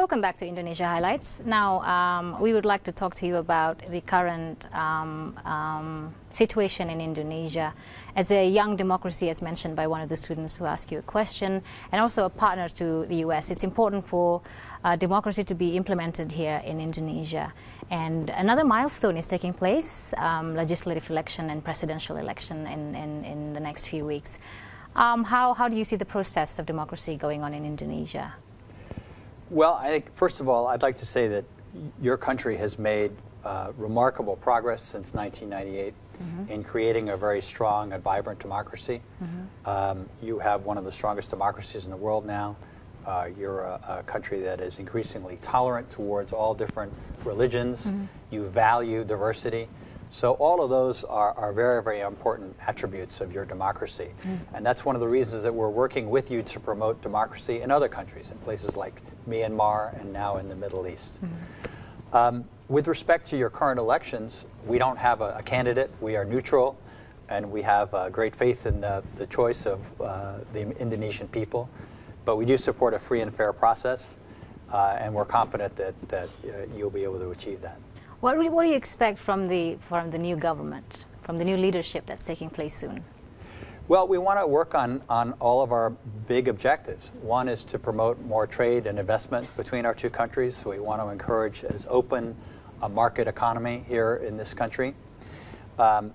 Welcome back to Indonesia Highlights. Now, we would like to talk to you about the current situation in Indonesia as a young democracy, as mentioned by one of the students who asked you a question, and also a partner to the US. It's important for democracy to be implemented here in Indonesia. And another milestone is taking place, legislative election and presidential election in the next few weeks. How do you see the process of democracy going on in Indonesia? Well, I think, first of all, I'd like to say that your country has made remarkable progress since 1998 in creating a very strong and vibrant democracy. You have one of the strongest democracies in the world now. You're a country that is increasingly tolerant towards all different religions. You value diversity. So all of those are very, very important attributes of your democracy. And that's one of the reasons that we're working with you to promote democracy in other countries, in places like Myanmar and now in the Middle East. With respect to your current elections, we don't have a candidate. We are neutral, and we have great faith in the choice of the Indonesian people. But we do support a free and fair process, and we're confident that you'll be able to achieve that. What do you expect from the new government, from the new leadership that's taking place soon? Well, we want to work on all of our big objectives. One is to promote more trade and investment between our two countries. So we want to encourage as open a market economy here in this country.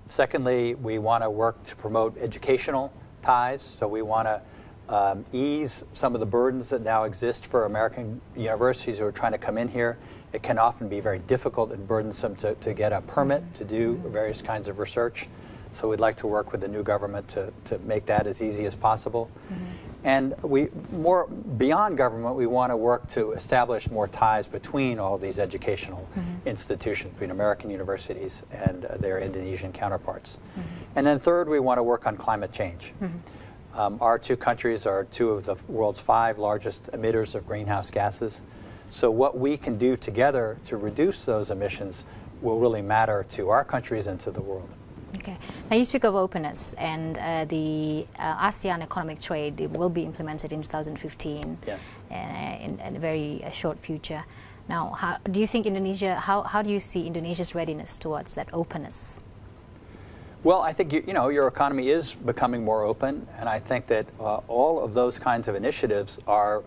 Secondly, we want to work to promote educational ties. So we want to ease some of the burdens that now exist for American universities who are trying to come in here. It can often be very difficult and burdensome to get a permit to do various kinds of research. So we'd like to work with the new government to make that as easy as possible. And beyond government, we want to work to establish more ties between all these educational institutions, between American universities and their Indonesian counterparts. And then third, we want to work on climate change. Our two countries are two of the world's 5 largest emitters of greenhouse gases. So what we can do together to reduce those emissions will really matter to our countries and to the world. Okay. Now you speak of openness, and the ASEAN economic trade will be implemented in 2015. Yes. In a very short future. Now, how do you think how do you see Indonesia's readiness towards that openness? Well, I think your economy is becoming more open, and I think that all of those kinds of initiatives are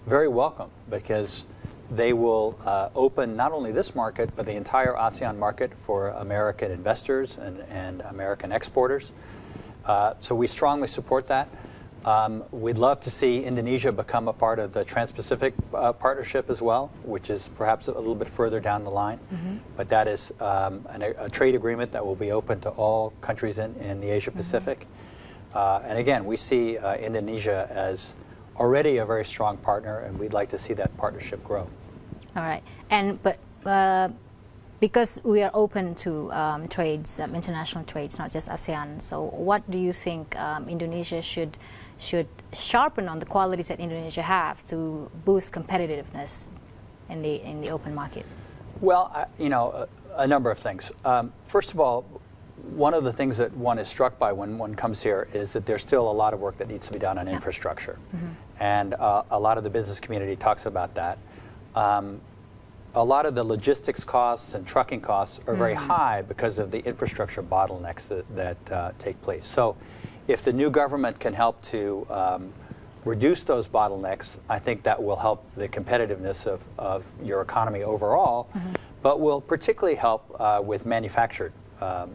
very welcome because they will open not only this market, but the entire ASEAN market for American investors and American exporters. So we strongly support that. We'd love to see Indonesia become a part of the Trans-Pacific Partnership as well, which is perhaps a little bit further down the line. But that is a trade agreement that will be open to all countries in the Asia-Pacific. And again, we see Indonesia as already a very strong partner, and we'd like to see that partnership grow. All right, but because we are open to trades, international trades, not just ASEAN. So, what do you think Indonesia should sharpen on the qualities that Indonesia have to boost competitiveness in the open market? Well, a number of things. First of all, one of the things that one is struck by when one comes here is that there's still a lot of work that needs to be done on infrastructure. And a lot of the business community talks about that. A lot of the logistics costs and trucking costs are very high because of the infrastructure bottlenecks that take place. So if the new government can help to reduce those bottlenecks, I think that will help the competitiveness of your economy overall, but will particularly help with manufactured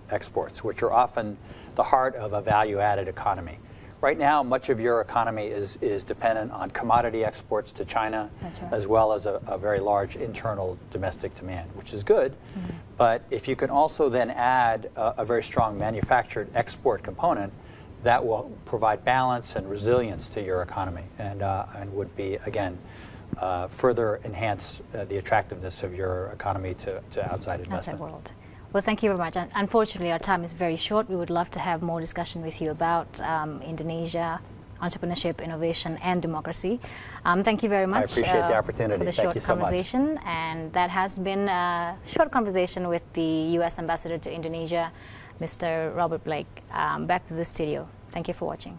exports, which are often the heart of a value-added economy. Right now, much of your economy is dependent on commodity exports to China, as well as a very large internal domestic demand, which is good. But if you can also then add a very strong manufactured export component, that will provide balance and resilience to your economy and would be, again, further enhance the attractiveness of your economy to outside investment. Outside world. Well, thank you very much. Unfortunately, our time is very short. We would love to have more discussion with you about Indonesia, entrepreneurship, innovation, and democracy. Thank you very much. I appreciate the opportunity. For the thank short conversation. And that has been a short conversation with the U.S. Ambassador to Indonesia, Mr. Robert Blake. Back to the studio. Thank you for watching.